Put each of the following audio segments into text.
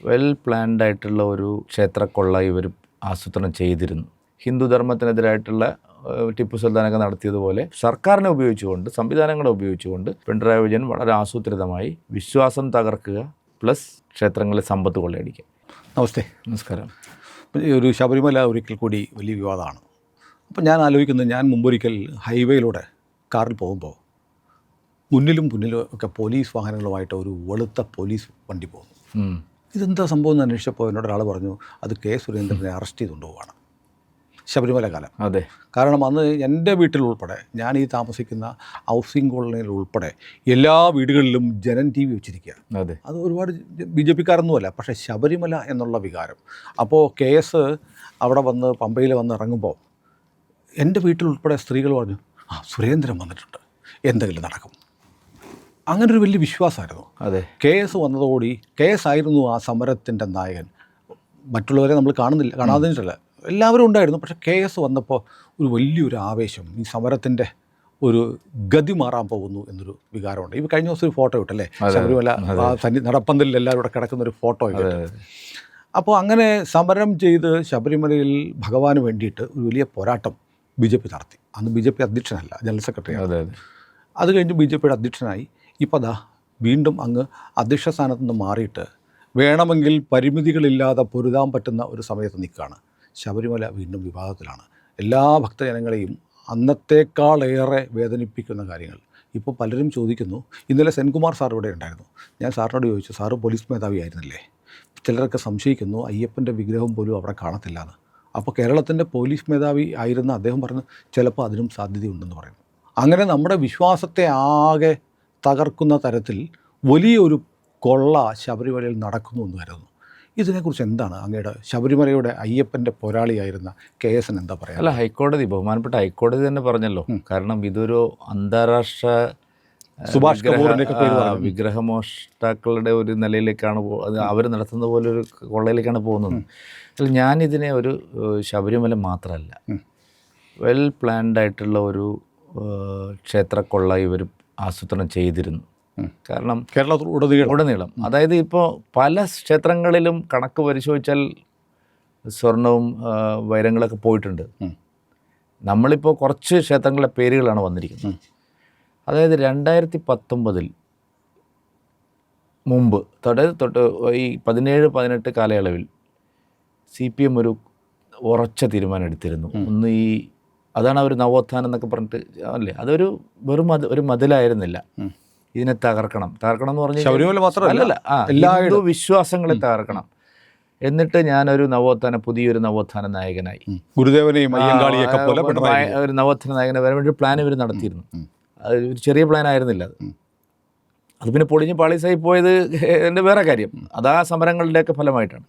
Well planned ആയിട്ടുള്ള ഒരു ക്ഷേത്രക്കൊള്ള ഇവർ ആസൂത്രണം ചെയ്തിരുന്നു. ഹിന്ദുധർമ്മത്തിനെതിരായിട്ടുള്ള ടിപ്പു സുൽത്താനൊക്കെ നടത്തിയതുപോലെ സർക്കാരിനെ ഉപയോഗിച്ചുകൊണ്ട്, സംവിധാനങ്ങളെ ഉപയോഗിച്ചുകൊണ്ട് പിണറായി വിജയൻ വളരെ ആസൂത്രിതമായി വിശ്വാസം തകർക്കുക പ്ലസ് ക്ഷേത്രങ്ങളിലെ സമ്പത്ത് കൊള്ളയടിക്കുക. നമസ്തേ. നമസ്കാരം. ഒരു ശബരിമല ഒരിക്കൽ കൂടി വലിയ വിവാദമാണ്. അപ്പോൾ ഞാൻ ആലോചിക്കുന്നത്, ഞാൻ മുമ്പൊരിക്കൽ ഹൈവേയിലൂടെ കാറിൽ പോകുമ്പോൾ മുന്നിലും ഒക്കെ പോലീസ് വാഹനങ്ങളുമായിട്ട് ഒരു വെളുത്ത പോലീസ് വണ്ടി പോകുന്നു. ഇതെന്താ സംഭവം എന്ന് അന്വേഷിച്ചപ്പോൾ എന്നോട് ഒരാൾ പറഞ്ഞു, അത് കെ സുരേന്ദ്രനെ അറസ്റ്റ് ചെയ്തുകൊണ്ട് പോവുകയാണ് ശബരിമല കാലം. അതെ. കാരണം അന്ന് എൻ്റെ വീട്ടിലുൾപ്പെടെ, ഞാൻ ഈ താമസിക്കുന്ന ഹൗസിംഗ് കോളനിയിൽ ഉൾപ്പെടെ എല്ലാ വീടുകളിലും ജനൻ ടി വി വെച്ചിരിക്കുക. അതെ. അത് ഒരുപാട് BJPക്കാരൊന്നുമല്ല, പക്ഷേ ശബരിമല എന്നുള്ള വികാരം. അപ്പോൾ കേസ് അവിടെ വന്ന് പമ്പയിൽ വന്ന് ഇറങ്ങുമ്പോൾ എൻ്റെ വീട്ടിലുൾപ്പെടെ സ്ത്രീകൾ പറഞ്ഞു, സുരേന്ദ്രൻ വന്നിട്ടുണ്ട്, എന്തെങ്കിലും നടക്കും. അങ്ങനൊരു വലിയ വിശ്വാസമായിരുന്നു. അതെ. കേസ് വന്നതോടുകൂടി കേസായിരുന്നു ആ സമരത്തിൻ്റെ നായകൻ. മറ്റുള്ളവരെ നമ്മൾ കാണാതില്ല, എല്ലാവരും ഉണ്ടായിരുന്നു. പക്ഷേ കേസ് വന്നപ്പോൾ ഒരു വലിയൊരു ആവേശം, ഈ സമരത്തിൻ്റെ ഒരു ഗതി മാറാൻ പോകുന്നു എന്നൊരു വികാരമുണ്ട്. ഈ കഴിഞ്ഞ ദിവസം ഒരു ഫോട്ടോ ഇട്ടല്ലേ, ശബരിമല നടപ്പന്തലിൽ എല്ലാവരും കൂടെ കിടക്കുന്നൊരു ഫോട്ടോ ഇട്ട്. അപ്പോൾ അങ്ങനെ സമരം ചെയ്ത് ശബരിമലയിൽ ഭഗവാന് വേണ്ടിയിട്ട് ഒരു വലിയ പോരാട്ടം BJP നടത്തി. അന്ന് BJP അധ്യക്ഷനല്ല, ജനറൽ സെക്രട്ടറി. അത് കഴിഞ്ഞ് BJPയുടെ അധ്യക്ഷനായി. ഇപ്പോൾ അതാ വീണ്ടും അങ്ങ് അധ്യക്ഷ സ്ഥാനത്ത് നിന്ന് മാറിയിട്ട് വേണമെങ്കിൽ പരിമിതികളില്ലാതെ പൊരുതാൻ പറ്റുന്ന ഒരു സമയത്ത് നിൽക്കുകയാണ്. ശബരിമല വീണ്ടും വിവാദത്തിലാണ്. എല്ലാ ഭക്തജനങ്ങളെയും അന്നത്തേക്കാളേറെ വേദനിപ്പിക്കുന്ന കാര്യങ്ങൾ. ഇപ്പോൾ പലരും ചോദിക്കുന്നു, ഇന്നലെ സെൻകുമാർ സാർ ഇവിടെ ഉണ്ടായിരുന്നു. ഞാൻ സാറിനോട് ചോദിച്ചു, സാറ് പോലീസ് മേധാവി ആയിരുന്നില്ലേ? ചിലരൊക്കെ സംശയിക്കുന്നു അയ്യപ്പൻ്റെ വിഗ്രഹം പോലും അവിടെ കാണത്തില്ല എന്ന്. അപ്പോൾ കേരളത്തിൻ്റെ പോലീസ് മേധാവി ആയിരുന്ന അദ്ദേഹം പറഞ്ഞു, ചിലപ്പോൾ അതിനും സാധ്യതയുണ്ടെന്ന് പറയുന്നു. അങ്ങനെ നമ്മുടെ വിശ്വാസത്തെ ആകെ തകർക്കുന്ന തരത്തിൽ വലിയൊരു കൊള്ള ശബരിമലയിൽ നടക്കുന്നു എന്ന് കരുതുന്നു. ഇതിനെക്കുറിച്ച് എന്താണ് അങ്ങയുടെ, ശബരിമലയുടെ അയ്യപ്പൻ്റെ പോരാളിയായിരുന്ന KS എന്താ പറയുക? അല്ല, ഹൈക്കോടതി, ബഹുമാനപ്പെട്ട ഹൈക്കോടതി തന്നെ പറഞ്ഞല്ലോ. കാരണം ഇതൊരു അന്താരാഷ്ട്ര സുഭാഷ് കപൂറിൻ്റെയൊക്കെ പേര് വിഗ്രഹമോഷ്ടാക്കളുടെ ഒരു നിലയിലേക്കാണ് അവർ നടത്തുന്ന പോലെ ഒരു കൊള്ളയിലേക്കാണ് പോകുന്നത്. അല്ല, ഞാനിതിനെ ഒരു ശബരിമല മാത്രമല്ല, വെൽ പ്ലാൻഡ് ആയിട്ടുള്ള ഒരു ക്ഷേത്രക്കൊള്ള ഇവർ ആസൂത്രണം ചെയ്തിരുന്നു. കാരണം ഉടനീളം, അതായത് ഇപ്പോൾ പല ക്ഷേത്രങ്ങളിലും കണക്ക് പരിശോധിച്ചാൽ സ്വർണവും വൈരങ്ങളൊക്കെ പോയിട്ടുണ്ട്. നമ്മളിപ്പോൾ കുറച്ച് ക്ഷേത്രങ്ങളിലെ പേരുകളാണ് വന്നിരിക്കുന്നത്. അതായത് 2019 മുമ്പ് തൊട്ട് ഈ 17-18 കാലയളവിൽ CPM ഒരു ഉറച്ച തീരുമാനം എടുത്തിരുന്നു. ഒന്ന് അതാണ് അവർ നവോത്ഥാനം എന്നൊക്കെ പറഞ്ഞിട്ട് അല്ലേ, അതൊരു ഒരു മതിലായിരുന്നില്ല. ഇതിനെ തകർക്കണം എന്ന് പറഞ്ഞാൽ ശബരിമല മാത്രമല്ല, ഹിന്ദു വിശ്വാസങ്ങളെ തകർക്കണം. എന്നിട്ട് ഞാനൊരു പുതിയൊരു നവോത്ഥാന നായകനായി, ഗുരുദേവനെയും ഒരു നവോത്ഥാന നായകനെ വരാൻ വേണ്ടി പ്ലാൻ ഇവർ നടത്തിയിരുന്നു. അത് ഒരു ചെറിയ പ്ലാൻ ആയിരുന്നില്ല. അത് പിന്നെ പൊളിഞ്ഞ് പാളീസായി പോയത് എൻ്റെ വേറെ കാര്യം. അതാ സമരങ്ങളുടെയൊക്കെ ഫലമായിട്ടാണ്.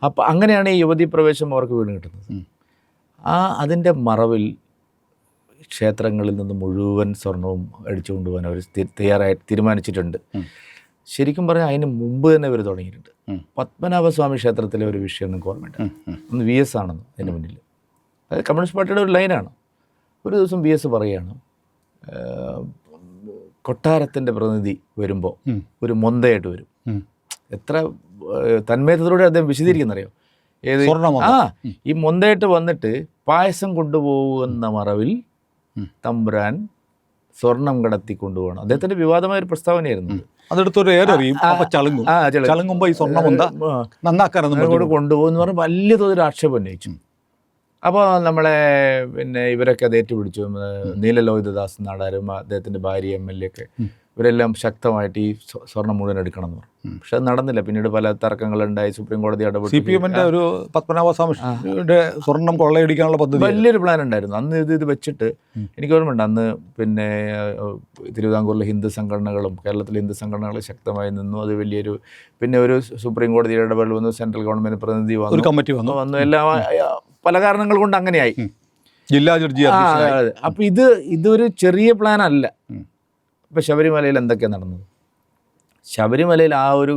അപ്പം അങ്ങനെയാണ് ഈ യുവതീ പ്രവേശം അവർക്ക് വീണ് കിട്ടുന്നത്. അതിൻ്റെ മറവിൽ ക്ഷേത്രങ്ങളിൽ നിന്ന് മുഴുവൻ സ്വർണവും അടിച്ചു കൊണ്ടുപോകാൻ അവർ തീരുമാനിച്ചിട്ടുണ്ട്. ശരിക്കും പറഞ്ഞാൽ അതിന് മുമ്പ് തന്നെ ഇവർ തുടങ്ങിയിട്ടുണ്ട്. പത്മനാഭസ്വാമി ക്ഷേത്രത്തിലെ ഒരു വിഷയം നിങ്ങൾക്ക് ഓർമ്മയുണ്ട്. ഒന്ന് VS ആണെന്ന് അതിൻ്റെ മുന്നിൽ. അത് കമ്മ്യൂണിസ്റ്റ് പാർട്ടിയുടെ ഒരു ലൈനാണ്. ഒരു ദിവസം VS പറയുകയാണ്, കൊട്ടാരത്തിൻ്റെ പ്രതിനിധി വരുമ്പോൾ ഒരു മൊന്തയായിട്ട് വരും. എത്ര തന്മയത്തോടെ അദ്ദേഹം വിശദീകരിക്കുന്നറിയോ? ഈ മൊന്തയായിട്ട് വന്നിട്ട് പായസം കൊണ്ടുപോകുന്ന മറവിൽ തമ്പുരാൻ സ്വർണം കടത്തി കൊണ്ടുപോകണം. അദ്ദേഹത്തിന്റെ വിവാദമായ ഒരു പ്രസ്താവനയായിരുന്നു. അതെടുത്തൊരു ചളുങ്ങുമ്പോൾ ഈ സ്വർണ്ണം കൊണ്ടുപോകുന്ന പറഞ്ഞാൽ വലിയ തോതിൽ ആക്ഷേപം ഉന്നയിച്ചു. അപ്പോൾ നമ്മളെ ഇവരൊക്കെ അത് ഏറ്റുപിടിച്ചു. നീലലോഹിതദാസ് നാടാരും അദ്ദേഹത്തിൻ്റെ ഭാര്യ MLA ഒക്കെ ഇവരെല്ലാം ശക്തമായിട്ട് ഈ സ്വർണ്ണം മുഴുവൻ എടുക്കണം എന്ന് പറഞ്ഞു. പക്ഷെ അത് നടന്നില്ല. പിന്നീട് പല തർക്കങ്ങളുണ്ടായി, സുപ്രീം കോടതി ഇടപെട്ടു. CPMന്റെ ഒരു പത്മനാഭസ്വാമിയുടെ സ്വർണം കൊള്ളയടിക്കാനുള്ള പദ്ധതി, വലിയൊരു പ്ലാൻ ഉണ്ടായിരുന്നു. അന്ന് ഇത് വെച്ചിട്ട് എനിക്ക് ഓർമ്മയുണ്ട്, അന്ന് തിരുവിതാംകൂറിലെ ഹിന്ദു സംഘടനകളും കേരളത്തിലെ ഹിന്ദു സംഘടനകളും ശക്തമായി നിന്നു. അത് വലിയൊരു ഒരു സുപ്രീം കോടതിയുടെ ഇടപെടൽ വന്നു, സെൻട്രൽ ഗവൺമെന്റ് പ്രതിനിധി വന്നു, ഒരു കമ്മിറ്റി വന്നു, എല്ലാം പല കാരണങ്ങൾ കൊണ്ട് അങ്ങനെയായി. ജില്ലാ ജഡ്ജി. അപ്പം ഇതൊരു ചെറിയ പ്ലാൻ അല്ല. ഇപ്പം ശബരിമലയിൽ എന്തൊക്കെയാണ് നടന്നത്? ശബരിമലയിൽ ആ ഒരു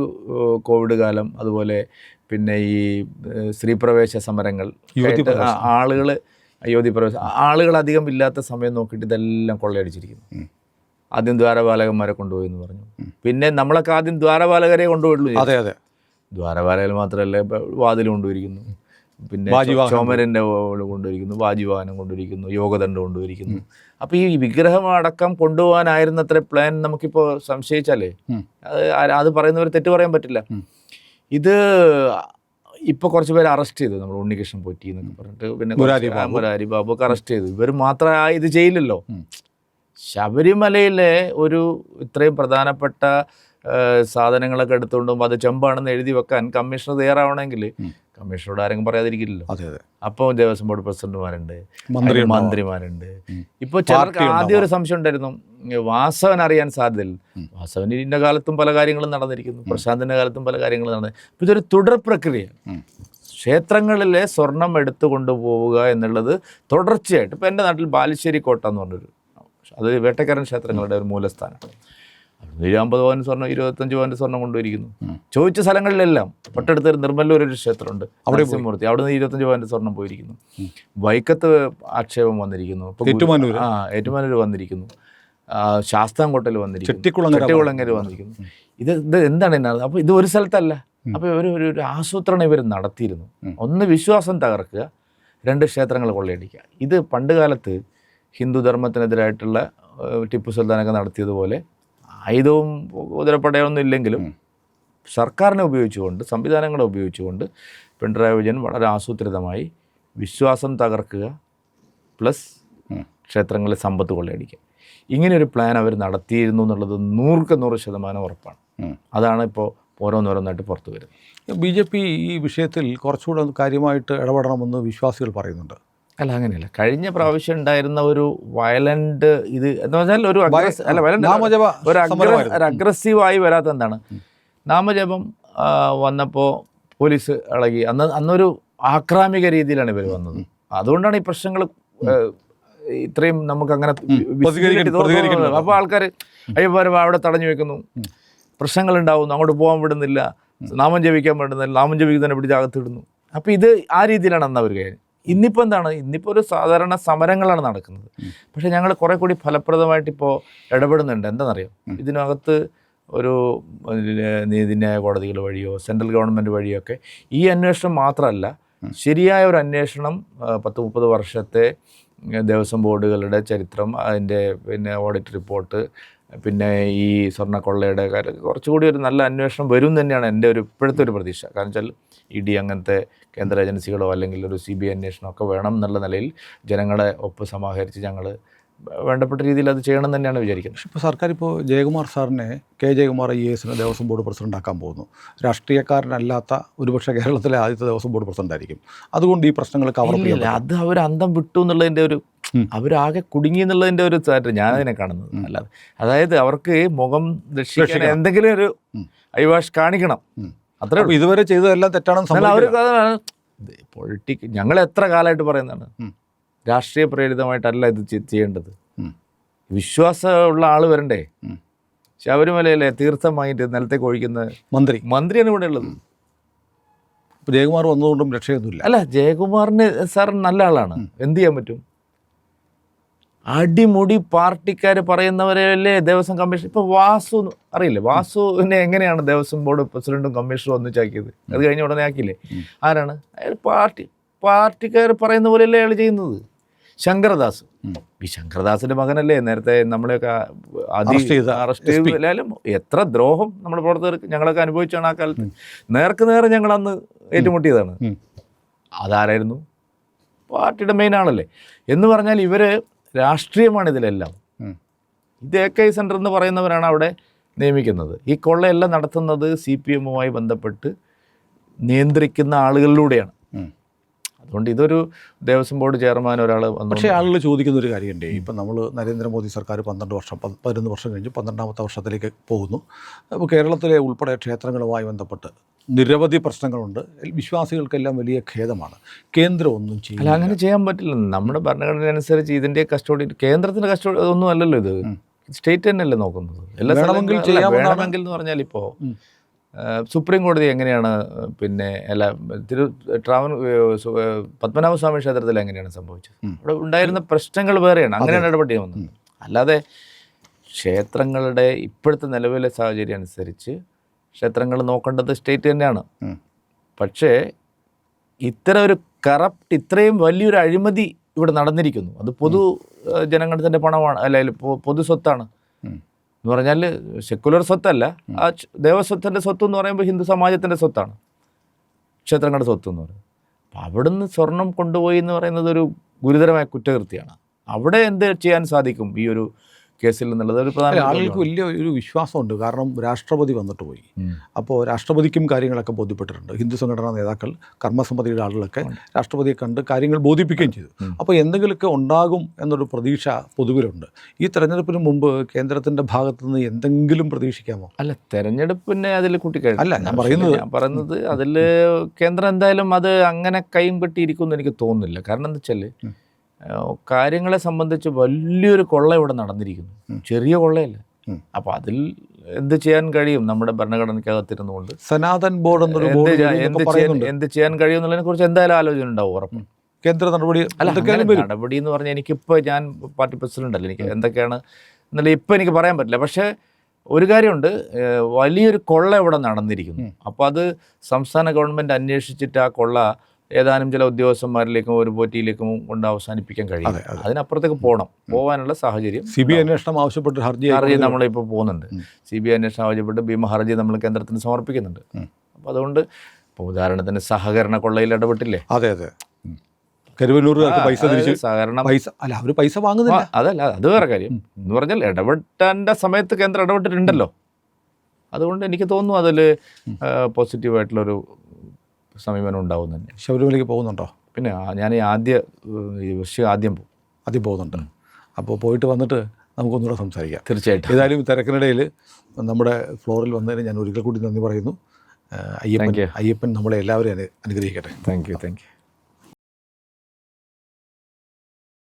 കോവിഡ് കാലം, അതുപോലെ ഈ സ്ത്രീപ്രവേശ സമരങ്ങൾ, യുവതി പ്രവേശം, ആളുകൾ അധികം ഇല്ലാത്ത സമയം നോക്കിയിട്ട് ഇതെല്ലാം കൊള്ളയടിച്ചിരിക്കുന്നു. ആദ്യം ദ്വാരപാലകന്മാരെ കൊണ്ടുപോയി എന്ന് പറഞ്ഞു. പിന്നെ നമ്മളൊക്കെ ആദ്യം ദ്വാരപാലകരെ കൊണ്ടുപോയിട്ടുള്ളൂ. ദ്വാരപാലകർ മാത്രമല്ല, ഇപ്പോൾ വാതിൽ കൊണ്ടുവരിക്കുന്നു, പിന്നെ ചോമരൻ്റെ കൊണ്ടുവരിക്കുന്നു, വാജിവാഹനം കൊണ്ടുവരിക്കുന്നു, യോഗദണ്ഡ് കൊണ്ടുവരിക്കുന്നു. അപ്പോൾ ഈ വിഗ്രഹം അടക്കം കൊണ്ടുപോകാനായിരുന്നത്ര പ്ലാൻ നമുക്കിപ്പോൾ സംശയിച്ചാലേ അത് പറയുന്നവർ തെറ്റ് പറയാൻ പറ്റില്ല. ഇത് ഇപ്പോൾ കുറച്ച് പേര് അറസ്റ്റ് ചെയ്തു, നമ്മൾ ഉണ്ണികൃഷ്ണൻ പോറ്റി എന്നൊക്കെ പറഞ്ഞിട്ട്, പിന്നെ മുരാരി ബാബു ഒക്കെ അറസ്റ്റ് ചെയ്തു. ഇവർ മാത്രം ഇത് ചെയ്യില്ലല്ലോ. ശബരിമലയിലെ ഒരു ഇത്രയും പ്രധാനപ്പെട്ട സാധനങ്ങളൊക്കെ എടുത്തുകൊണ്ടും അത് ചെമ്പാണെന്ന് എഴുതി വെക്കാൻ കമ്മീഷണർ തയ്യാറാവണമെങ്കിൽ കമ്മീഷണറോട് ആരെങ്കിലും പറയാതിരിക്കില്ലല്ലോ. അപ്പോൾ ദേവസ്വം ബോർഡ് പ്രസിഡന്റുമാരുണ്ട്, മന്ത്രിമാരുണ്ട്. ഇപ്പോൾ ചിലർക്ക് ആദ്യം ഒരു സംശയം ഉണ്ടായിരുന്നു, വാസവൻ അറിയാൻ സാധ്യതയില്ല. വാസവൻ ഇന്ന കാലത്തും പല കാര്യങ്ങളും നടന്നിരിക്കുന്നു, പ്രശാന്തിൻ്റെ കാലത്തും പല കാര്യങ്ങളും നടന്നു. അപ്പോൾ ഇതൊരു തുടർ പ്രക്രിയ. ക്ഷേത്രങ്ങളിലെ സ്വർണം എടുത്തു കൊണ്ടുപോവുക എന്നുള്ളത് തുടർച്ചയായിട്ട്. ഇപ്പോൾ എൻ്റെ നാട്ടിൽ ബാലുശ്ശേരി കോട്ട എന്ന് പറഞ്ഞൊരു, അത് വേട്ടക്കാരൻ ക്ഷേത്രങ്ങളുടെ ഒരു മൂലസ്ഥാനം. 50 പവൻ സ്വർണ്ണം, 25 പവൻ്റെ സ്വർണ്ണം കൊണ്ടുവരിക്കുന്നു. ചോദിച്ച സ്ഥലങ്ങളിലെല്ലാം. തൊട്ടടുത്ത് നിർമ്മല്ലൂർ ഒരു ക്ഷേത്രമുണ്ട്, അവിടെ മൂർത്തി, അവിടെ നിന്ന് 25 പവൻ്റെ സ്വർണ്ണം പോയിരിക്കുന്നു. വൈക്കത്ത് ആക്ഷേപം വന്നിരിക്കുന്നു, ഏറ്റുമാനൂർ വന്നിരിക്കുന്നു, ശാസ്താംകോട്ടയിൽ വന്നിരിക്കുന്നു, ചെട്ടിക്കുളങ്ങര വന്നിരിക്കുന്നു. ഇത് എന്താണ് എന്നാണ്? അപ്പോൾ ഇത് ഒരു സ്ഥലത്തല്ല. അപ്പോൾ ഒരു ആസൂത്രണം ഇവർ നടത്തിയിരുന്നു. ഒന്ന്, വിശ്വാസം തകർക്കുക; 2, ക്ഷേത്രങ്ങൾ കൊള്ളയടിക്കുക. ഇത് പണ്ട് കാലത്ത് ഹിന്ദുധർമ്മത്തിനെതിരായിട്ടുള്ള ടിപ്പു സുൽത്താനൊക്കെ നടത്തിയതുപോലെ ആയുധവും കുതിരപ്പടയൊന്നും ഇല്ലെങ്കിലും സർക്കാരിനെ ഉപയോഗിച്ചുകൊണ്ട്, സംവിധാനങ്ങളെ ഉപയോഗിച്ചുകൊണ്ട് പിണറായി വിജയൻ വളരെ ആസൂത്രിതമായി വിശ്വാസം തകർക്കുക പ്ലസ് ക്ഷേത്രങ്ങളിലെ സമ്പത്ത് കൊള്ളയടിക്കുക, ഇങ്ങനെയൊരു പ്ലാൻ അവർ നടത്തിയിരുന്നു എന്നുള്ളത് 100% ഉറപ്പാണ്. അതാണ് ഇപ്പോൾ ഓരോന്നോരോന്നായിട്ട് പുറത്തു വരുന്നത്. BJP ഈ വിഷയത്തിൽ കുറച്ചുകൂടെ കാര്യമായിട്ട് ഇടപെടണമെന്ന് വിശ്വാസികൾ പറയുന്നുണ്ട്. അല്ല, അങ്ങനെയല്ല. കഴിഞ്ഞ പ്രാവശ്യം ഉണ്ടായിരുന്ന ഒരു വയലന്റ് ഇത് എന്ന് പറഞ്ഞാൽ ഒരു അഗ്രസീവായി വരാത്ത എന്താണ്, നാമജപം വന്നപ്പോൾ പോലീസ് ഇളകി. അന്നൊരു ആക്രാമിക രീതിയിലാണ് ഇവർ വന്നത്. അതുകൊണ്ടാണ് ഈ പ്രശ്നങ്ങൾ ഇത്രയും നമുക്ക് അങ്ങനെ. അപ്പോൾ ആൾക്കാർ അയ്യപ്പ അവിടെ തടഞ്ഞു വെക്കുന്നു, പ്രശ്നങ്ങൾ ഉണ്ടാവുന്നു, അങ്ങോട്ട് പോകാൻ വിടുന്നില്ല, നാമം ജപിക്കാൻ വിടുന്നില്ല, നാമം ജപിക്കുന്നതിനെ പിടിച്ച് അകത്തിടുന്നു. അപ്പോൾ ഇത് ആ രീതിയിലാണ് അന്ന് അവർ കഴിഞ്ഞത്. ഇന്നിപ്പോൾ എന്താണ്? ഇന്നിപ്പോൾ ഒരു സാധാരണ സമരങ്ങളാണ് നടക്കുന്നത്. പക്ഷേ ഞങ്ങൾ കുറേ കൂടി ഫലപ്രദമായിട്ടിപ്പോൾ ഇടപെടുന്നുണ്ട്. എന്താണെന്നറിയോ? ഇതിനകത്ത് ഒരു നീതിന്യായ കോടതികൾ വഴിയോ സെൻട്രൽ ഗവൺമെൻറ് വഴിയോ ഒക്കെ ഈ അന്വേഷണം മാത്രമല്ല, ശരിയായ ഒരു അന്വേഷണം 10-30 വർഷത്തെ ദേവസ്വം ബോർഡുകളുടെ ചരിത്രം, അതിൻ്റെ പിന്നെ ഓഡിറ്റ് റിപ്പോർട്ട്, പിന്നെ ഈ സ്വർണ്ണക്കൊള്ളയുടെ കാര്യം കുറച്ചുകൂടി ഒരു നല്ല അന്വേഷണം വരും തന്നെയാണ് എൻ്റെ ഒരു ഇപ്പോഴത്തെ ഒരു പ്രതീക്ഷ. കാരണം വെച്ചാൽ ED അങ്ങനത്തെ കേന്ദ്ര ഏജൻസികളോ അല്ലെങ്കിൽ ഒരു CBI അന്വേഷണമൊക്കെ വേണം എന്നുള്ള നിലയിൽ ജനങ്ങളെ ഒപ്പ് സമാഹരിച്ച് ഞങ്ങൾ വേണ്ടപ്പെട്ട രീതിയിൽ അത് ചെയ്യണം തന്നെയാണ് വിചാരിക്കുന്നത്. ഇപ്പോൾ സർക്കാർ ഇപ്പോൾ ജയകുമാർ സാറിനെ, K. Jayakumar IAS Devaswom board president ആക്കാൻ പോകുന്നു. രാഷ്ട്രീയക്കാരനല്ലാത്ത ഒരുപക്ഷെ കേരളത്തിലെ ആദ്യത്തെ ദേവസ്വം ബോർഡ് പ്രസിഡന്റ് ആയിരിക്കും. അതുകൊണ്ട് ഈ പ്രശ്നങ്ങൾ കവർ ചെയ്യില്ല. അത് അവർ അന്തം വിട്ടു എന്നുള്ളതിൻ്റെ ഒരു, അവരാകെ കുടുങ്ങി എന്നുള്ളതിൻ്റെ ഒരു ഞാനതിനെ കാണുന്നത്. അല്ലാതെ അതായത് അവർക്ക് മുഖം രക്ഷിക്കാൻ എന്തെങ്കിലും ഒരു അയവാഷ് കാണിക്കണം, അത്രേ. ഇതുവരെ ചെയ്തതെല്ലാം തെറ്റാണെന്ന് അവർ ഞങ്ങൾ എത്ര കാലമായിട്ട് പറയുന്നതാണ്, രാഷ്ട്രീയ പ്രേരിതമായിട്ടല്ല ഇത് ചെയ്യേണ്ടത്. വിശ്വാസമുള്ള ആൾ വരണ്ടേ? ശബരിമലയിലെ തീർത്ഥം വാങ്ങിയിട്ട് നിലത്തേക്ക് ഒഴിക്കുന്ന മന്ത്രിയാണ് ഇവിടെ ഉള്ളത്. ജയകുമാർ വന്നതുകൊണ്ടും രക്ഷയൊന്നുമില്ല. അല്ല, ജയകുമാറിന് സാർ നല്ല ആളാണ്, എന്ത് ചെയ്യാൻ പറ്റും? അടിമുടി പാർട്ടിക്കാർ പറയുന്നവരല്ലേ ദേവസ്വം കമ്മീഷൻ. ഇപ്പോൾ വാസു അറിയില്ലേ, വാസുവിനെ എങ്ങനെയാണ് ദേവസ്വം ബോർഡ് പ്രസിഡന്റും കമ്മീഷണറും ഒന്നിച്ചാക്കിയത്? അത് കഴിഞ്ഞ ഉടനെ ആക്കിയില്ലേ? ആരാണ് അയാൾ? പാർട്ടിക്കാർ പറയുന്ന പോലെയല്ലേ അയാൾ ചെയ്യുന്നത്. ശങ്കരദാസ്, ഈ ശങ്കരദാസിൻ്റെ മകനല്ലേ നേരത്തെ നമ്മളെയൊക്കെ അറസ്റ്റ് ചെയ്താലും എത്ര ദ്രോഹം നമ്മുടെ പ്രവർത്തകർക്ക് ഞങ്ങളൊക്കെ അനുഭവിച്ചാണ് ആ കാലത്ത്. നേർക്ക് നേരെ ഞങ്ങൾ അന്ന് ഏറ്റുമുട്ടിയതാണ്. അതാരായിരുന്നു? പാർട്ടിയുടെ മെയിൻ ആളല്ലേ. എന്ന് പറഞ്ഞാൽ ഇവർ രാഷ്ട്രീയമാണ് ഇതിലെല്ലാം. ഇത് AK സെൻറ്റർ എന്ന് പറയുന്നവരാണ് അവിടെ നിയമിക്കുന്നത്. ഈ കൊള്ളയെല്ലാം നടത്തുന്നത് CPM-മായി ബന്ധപ്പെട്ട് നിയന്ത്രിക്കുന്ന ആളുകളിലൂടെയാണ്. അതുകൊണ്ട് ഇതൊരു ദേവസ്വം ബോർഡ് ചെയർമാൻ ഒരാൾ വന്നു. പക്ഷേ ആളുകൾ ചോദിക്കുന്ന ഒരു കാര്യമുണ്ട്. ഇപ്പം നമ്മൾ നരേന്ദ്രമോദി സർക്കാർ 11 വർഷം കഴിഞ്ഞ് 12ാമത്തെ വർഷത്തിലേക്ക് പോകുന്നു. അപ്പോൾ കേരളത്തിലെ ഉൾപ്പെടെ ക്ഷേത്രങ്ങളുമായി ബന്ധപ്പെട്ട് നിരവധി പ്രശ്നങ്ങളുണ്ട്. വിശ്വാസികൾക്കെല്ലാം വലിയ ഖേദമാണ്. കേന്ദ്രം ഒന്നും ചെയ്യില്ല. അങ്ങനെ ചെയ്യാൻ പറ്റില്ല. നമ്മുടെ ഭരണഘടന അനുസരിച്ച് ഇതിൻ്റെ കസ്റ്റഡി കേന്ദ്രത്തിൻ്റെ കസ്റ്റഡി ഒന്നും അല്ലല്ലോ. ഇത് സ്റ്റേറ്റ് തന്നെയല്ലേ നോക്കുന്നത്. വേണമെങ്കിൽ എന്ന് പറഞ്ഞാൽ ഇപ്പോൾ സുപ്രീം കോടതി എങ്ങനെയാണ് പിന്നെ പത്മനാഭസ്വാമി ക്ഷേത്രത്തിൽ എങ്ങനെയാണ് സംഭവിച്ചത്? അവിടെ ഉണ്ടായിരുന്ന പ്രശ്നങ്ങൾ വേറെയാണ്, അങ്ങനെയാണ് ഇടപെട്ട് വന്നത്. അല്ലാതെ ക്ഷേത്രങ്ങളുടെ ഇപ്പോഴത്തെ നിലവിലെ സാഹചര്യം അനുസരിച്ച് ക്ഷേത്രങ്ങൾ നോക്കേണ്ടത് സ്റ്റേറ്റ് തന്നെയാണ്. പക്ഷേ ഇത്തരം ഒരു കറപ്റ്റ്, ഇത്രയും വലിയൊരു അഴിമതി ഇവിടെ നടന്നിരിക്കുന്നു. അത് പൊതു ജനങ്ങളുടെ പണമാണ്, അല്ലെങ്കിൽ പൊതു സ്വത്താണ് എന്ന് പറഞ്ഞാൽ സെക്കുലർ സ്വത്തല്ല. ആ ദേവസ്വത്തിൻ്റെ സ്വത്ത് എന്ന് പറയുമ്പോൾ ഹിന്ദു സമാജത്തിൻ്റെ സ്വത്താണ് ക്ഷേത്രങ്ങളുടെ സ്വത്ത് എന്ന് പറയുന്നത്. അപ്പോൾ അവിടുന്ന് സ്വർണം കൊണ്ടുപോയി എന്ന് പറയുന്നത് ഒരു ഗുരുതരമായ കുറ്റകൃത്യമാണ്. അവിടെ എന്ത് ചെയ്യാൻ സാധിക്കും ഈ ഒരു കേസിൽ എന്നുള്ളത് ഒരു പ്രധാന ആളുകൾക്ക് വലിയ ഒരു വിശ്വാസമുണ്ട്. കാരണം രാഷ്ട്രപതി വന്നിട്ട് പോയി. അപ്പോൾ രാഷ്ട്രപതിക്കും കാര്യങ്ങളൊക്കെ ബോധ്യപ്പെട്ടിട്ടുണ്ട്. ഹിന്ദു സംഘടനാ നേതാക്കൾ, കർമ്മസമിതിയുടെ ആളുകളൊക്കെ രാഷ്ട്രപതിയെ കണ്ട് കാര്യങ്ങൾ ബോധിപ്പിക്കുകയും ചെയ്തു. അപ്പോൾ എന്തെങ്കിലുമൊക്കെ ഉണ്ടാകും എന്നൊരു പ്രതീക്ഷ പൊതുവിലുണ്ട്. ഈ തെരഞ്ഞെടുപ്പിന് മുമ്പ് കേന്ദ്രത്തിൻ്റെ ഭാഗത്തു നിന്ന് എന്തെങ്കിലും പ്രതീക്ഷിക്കാമോ? അല്ല, തെരഞ്ഞെടുപ്പിനെ അതിൽ കൂട്ടിക്കഴിഞ്ഞു അല്ല, ഞാൻ പറയുന്നത് അതിൽ കേന്ദ്രം എന്തായാലും അത് അങ്ങനെ കൈയും കെട്ടിയിരിക്കുമെന്ന് എനിക്ക് തോന്നുന്നില്ല. കാരണം എന്താ വെച്ചാൽ കാര്യങ്ങളെ സംബന്ധിച്ച് വലിയൊരു കൊള്ള ഇവിടെ നടന്നിരിക്കുന്നു, ചെറിയ കൊള്ളയല്ല. അപ്പോൾ അതിൽ എന്ത് ചെയ്യാൻ കഴിയും നമ്മുടെ ഭരണഘടനയ്ക്കകത്തിരുന്നുകൊണ്ട്? സനാതൻ ബോർഡ് എന്നൊരു എന്ത് ചെയ്യാൻ കഴിയും എന്നുള്ളതിനെ കുറിച്ച് എന്തായാലും ആലോചന ഉണ്ടാവും ഉറപ്പ്. കേന്ദ്ര നടപടി നടപടി എന്ന് പറഞ്ഞാൽ എനിക്കിപ്പോൾ ഞാൻ പാർട്ടി പ്രസിഡന്റ് അല്ല, എനിക്ക് എന്തൊക്കെയാണ് എന്നല്ല ഇപ്പം എനിക്ക് പറയാൻ പറ്റില്ല. പക്ഷേ ഒരു കാര്യമുണ്ട്, വലിയൊരു കൊള്ള ഇവിടെ നടന്നിരിക്കുന്നു. അപ്പോൾ അത് സംസ്ഥാന ഗവൺമെൻറ് അന്വേഷിച്ചിട്ട് ആ കൊള്ള ഏതാനും ചില ഉദ്യോഗസ്ഥന്മാരിലേക്കും ഒരു പോറ്റിയിലേക്കും കൊണ്ട് അവസാനിപ്പിക്കാൻ കഴിയും. അതിനപ്പുറത്തേക്ക് പോകാനുള്ള സാഹചര്യം CBI അന്വേഷണം ആവശ്യപ്പെട്ട് ഹർജി നമ്മളിപ്പോൾ പോകുന്നുണ്ട്. CBI അന്വേഷണം ആവശ്യപ്പെട്ട് ഭീമ ഹർജി നമ്മൾ കേന്ദ്രത്തിന് സമർപ്പിക്കുന്നുണ്ട്. അപ്പോൾ അതുകൊണ്ട് ഇപ്പോൾ ഉദാഹരണത്തിന് സഹകരണ കൊള്ളയിൽ ഇടപെട്ടില്ലേ? അതെ, കരുവന്നൂറുകാർക്ക് അവർ പൈസ വാങ്ങുന്നില്ല. അതല്ല, അത് വേറെ കാര്യം. എന്ന് പറഞ്ഞാൽ ഇടപെട്ടേണ്ട സമയത്ത് കേന്ദ്രം ഇടപെട്ടിട്ടുണ്ടല്ലോ. അതുകൊണ്ട് എനിക്ക് തോന്നുന്നു അതിൽ പോസിറ്റീവായിട്ടുള്ളൊരു സമീപനം ഉണ്ടാവും തന്നെ. ശബരിമലയ്ക്ക് പോകുന്നുണ്ടോ? പിന്നെ ഞാൻ ആദ്യം പോകുന്നുണ്ട്. അപ്പോൾ പോയിട്ട് വന്നിട്ട് നമുക്കൊന്നുകൂടെ സംസാരിക്കാം. തീർച്ചയായിട്ടും. ഏതായാലും തിരക്കിനിടയിൽ നമ്മുടെ ഫ്ലോറിൽ വന്നതിന് ഞാൻ ഒരിക്കൽ കൂടി നന്ദി പറയുന്നു. അയ്യപ്പൻ നമ്മളെ എല്ലാവരെയും അനുഗ്രഹിക്കട്ടെ. Thank you.